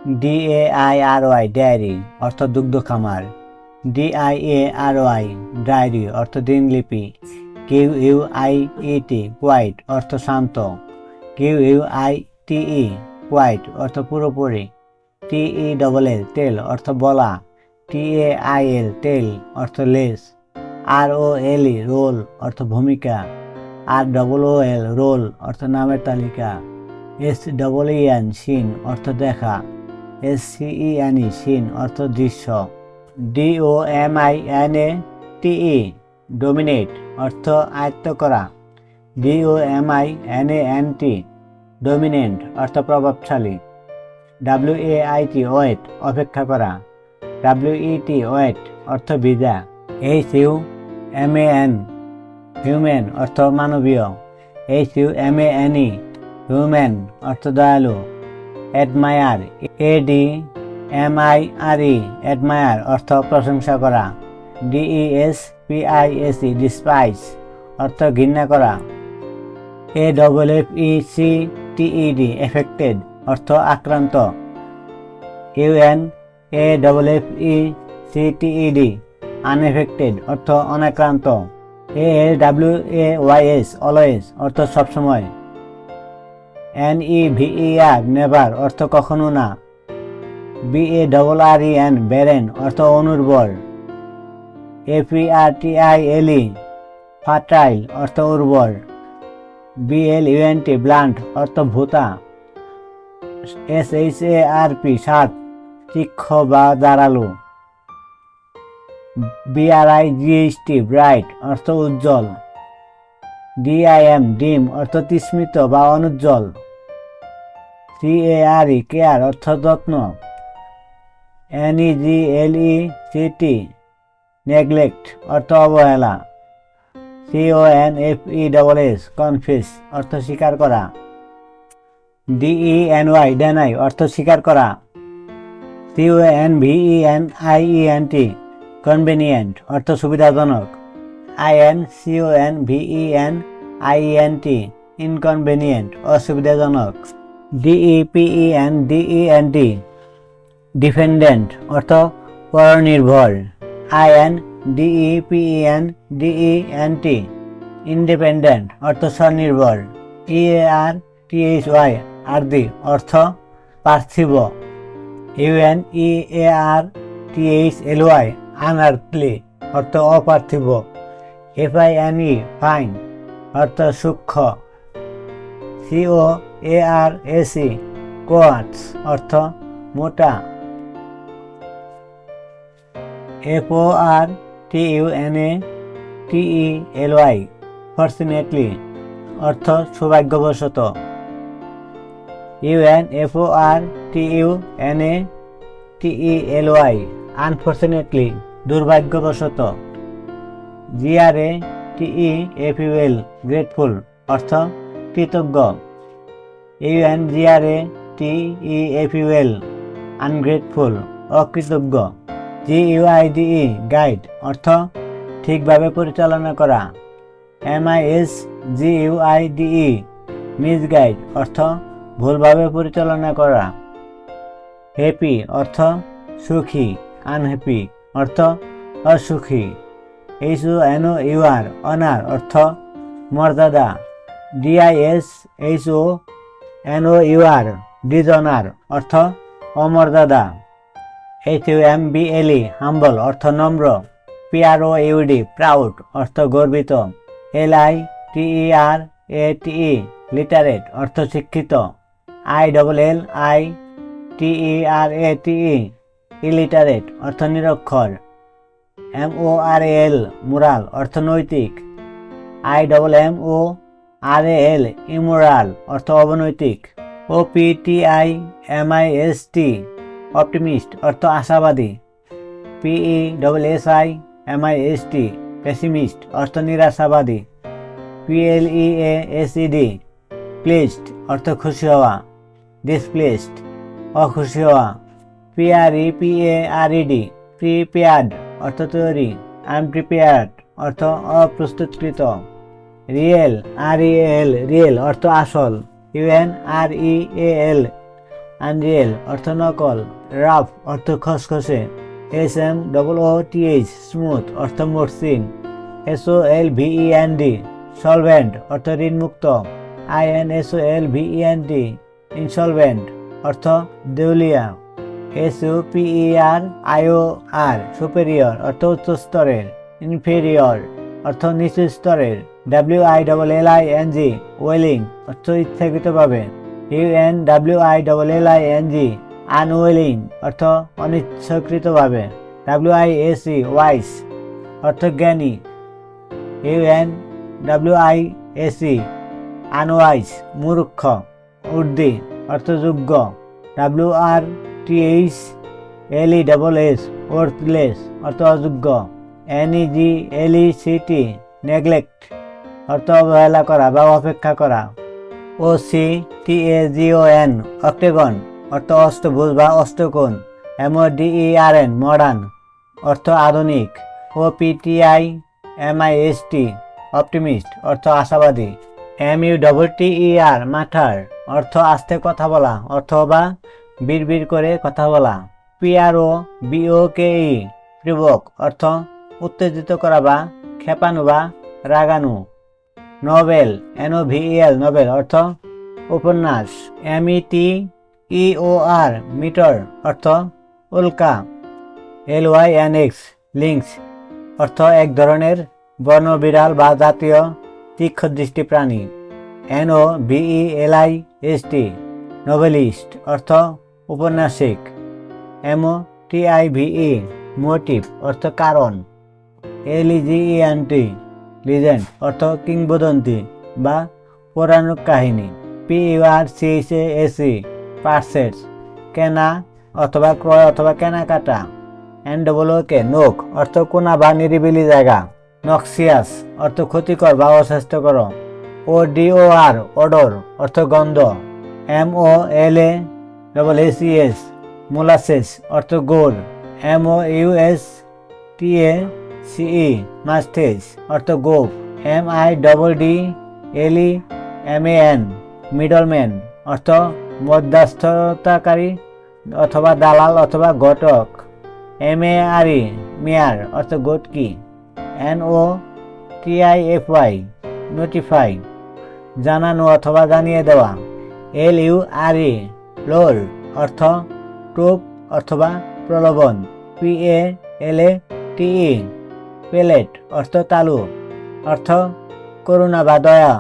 DAIRY diary অর্থ দুগ্ধ খামার। DIARY ডায়েরি অর্থ দিনলিপি। QUIET কোয়াইট অর্থ শান্ত। QUITE কোয়াইট অর্থ পুরোপুরি। TELL তেল অর্থ বলা। TAIL তেল অর্থ লেস। ROLE রোল অর্থ ভূমিকা। ROOL রোল অর্থ নামের তালিকা। SEEN সিন অর্থ দেখা। SCENE সিন অর্থ দৃশ্য। DOMINATE ডোমিনেট অর্থ আয়ত্ত করা। DOMINANT ডোমিনেন্ট অর্থ প্রভাবশালী। WAIT ওয়েট অপেক্ষা করা। WET ওয়েট অর্থ ভিজা। HUMAN হিউম্যান অর্থ মানবীয়। HUMANE হিউম্যান অর্থ দয়ালু। অ্যাডমায়ার ADMIRE অ্যাডমায়ার অর্থ প্রশংসা করা। DESPICE ডিসপাইস অর্থ ঘৃণা করা। AFFECTED এফেক্টেড অর্থ আক্রান্ত। UNAFFECTED আনএফেক্টেড অর্থ অনাক্রান্ত। ALWAYS অলওয়েজ অর্থ সবসময়। NEVER নেভার অর্থ কখনো না। BARREN ব্যারেন অর্থ অনুর্বর। FERTILE ফার্টাইল অর্থ উর্বর। BLUNT ব্লান্ট অর্থ ভোঁতা। SHARP শার্প তীক্ষ্ণ বা ধারালো। BRIGHT ব্রাইট অর্থ উজ্জ্বল। DIM ডিম অর্থ তিস্মিত বা অনুজ্জ্বল। CARE কেয়ার অর্থ যত্ন। NEGLECT নেগলেক্ট অর্থ অবহেলা। CONFESS কনফেস অর্থ স্বীকার করা। DENY ডেনাই অর্থ স্বীকার করা। CONVENIENT কনভেনিয়েন্ট অর্থ সুবিধাজনক। INCONVENIENT ইনকনভেনিয়েন্ট অসুবিধাজনক। DEPENDENT ডিপেন্ডেন্ট অর্থ পরনির্ভর। INDEPENDENT ইন্ডিপেন্ডেন্ট অর্থ স্বনির্ভর। EARTHY আরদি অর্থ পার্থিব। UNEARTHLY আনআর্থলি অর্থ অপার্থিব। FINE ফাইন অর্থ সূক্ষ্ম। COARAC কোয়ার্টস অর্থ মোটা। FORTUNATELY ফরচুনেটলি অর্থ সৌভাগ্যবশত। UNFORTUNATELY আনফরচুনেটলি দুর্ভাগ্যবশত। GRATEFUL গ্রেটফুল অর্থ কৃতজ্ঞ। UNGRATEFUL আনগ্রেটফুল অকৃতজ্ঞ। GUIDE গাইড অর্থ ঠিকভাবে পরিচালনা করা। MISGUIDE মিসগাইড অর্থ ভুলভাবে পরিচালনা করা। হ্যাপি অর্থ সুখী। আনহ্যাপি অর্থ অসুখী। HONOR অনার অর্থ মর্যাদা। DISHONOUR ডিজনার অর্থ অমর্যাদা। HUMBLE হাম্বল অর্থ নম্র। PROUD প্রাউড অর্থ গর্বিত। LITERATE লিটারেট অর্থ শিক্ষিত। ILLITERATE ইলিটারেট অর্থ নিরক্ষর। MORAL মোরাল অর্থ নৈতিক। IMMORAL ইমোরাল অর্থ অবনৈতিক। OPTIMIST অপটিমিস্ট অর্থ আশাবাদী। PESSIMIST পেসিমিস্ট অর্থ নিরাশাবাদী। PLEASED প্লেসড অর্থ খুশি হওয়া। ডিসপ্লেসড অখুশি হওয়া। PREPARED প্রিপেয়ার্ড অর্থ তৈরি। আনপ্রিপেয়ার্ড অর্থ অপ্রস্তুতকৃত। REAL রিয়েল অর্থ আসল। UNREAL আনরিয়েল অর্থ নকল, রাফ অর্থ খসখসে, SMOOTH স্মুথ অর্থ মসৃণ, SOLVENT সলভেন্ট অর্থ ঋণমুক্ত, INSOLVENT ইনসলভেন্ট অর্থ দেউলিয়া, SUPERIOR সুপেরিয়র অর্থ উচ্চ স্তরের, ইনফেরিয়র অর্থ নিচু স্তরের, WILLING ওয়েলিং অর্থ ইচ্ছাকৃতভাবে, UNWILLING আনউইলিং অর্থ অনিচ্ছাকৃতভাবে, WIAC ওয়াইস অর্থ জ্ঞানী, UNWIAC আনওয়াইস মূর্খ, উর্দি অর্থ যোগ্য, WRTHLESS ওয়ার্থলেস অর্থ অযোগ্য, NEGLECT নেগলেক্ট অর্থ অবহেলা করা বা অপেক্ষা করা, OCTAGON অক্টেগন অর্থ অষ্টভুজ বা অষ্টকোণ, MODERN মডার্ন অর্থ আধুনিক, OPTIMIST অপটিমিস্ট অর্থ আশাবাদী, MUTTER মাঠার অর্থ আস্তে কথা বলা অথবা বিড়বিড় করে কথা বলা, PROVOKE প্রভোক অর্থ উত্তেজিত করা বা খেপানো বা রাগানো, নোবেল NOVEL নোবেল অর্থ উপন্যাস, METEOR মিটর অর্থ উল্কা, LYNX লিংস অর্থ এক ধরনের বর্ণবিড়াল বা জাতীয় তীক্ষ্ণদৃষ্টি প্রাণী, NOVELIST নোবেলিস্ট অর্থ উপন্যাসিক, MOTIVE মোটিভ অর্থ কারণ, LEGEND লিজেন্ড অর্থ কিংবদন্তি বা পৌরাণিক কাহিনী, PURCHAS পার্সেস কেনা অথবা ক্রয় অথবা কেনাকাটা, NOOK নোক অর্থ কোনা বা নিরিবিলি জায়গা, নক্সিয়াস অর্থ ক্ষতিকর বা অস্বাস্থ্যকর, ODOR অডর অর্থ গন্ধ, MOLASSES মোলাসেস অর্থ গোড়, MOUSTACE মাস্টেজ অর্থ গোপ, MIDDLEMAN মিডলম্যান অর্থ মধ্যস্থতাকারী অথবা দালাল অথবা ঘটক, MARE মেয়ার অর্থ গোটকি, NOTIFY নোটিফাই জানানো অথবা জানিয়ে দেওয়া, LURE লোর অর্থ টোপ অথবা প্রলোভন, PALATE প্লেট অর্থ তালু অর্থ করুণা বা দয়া।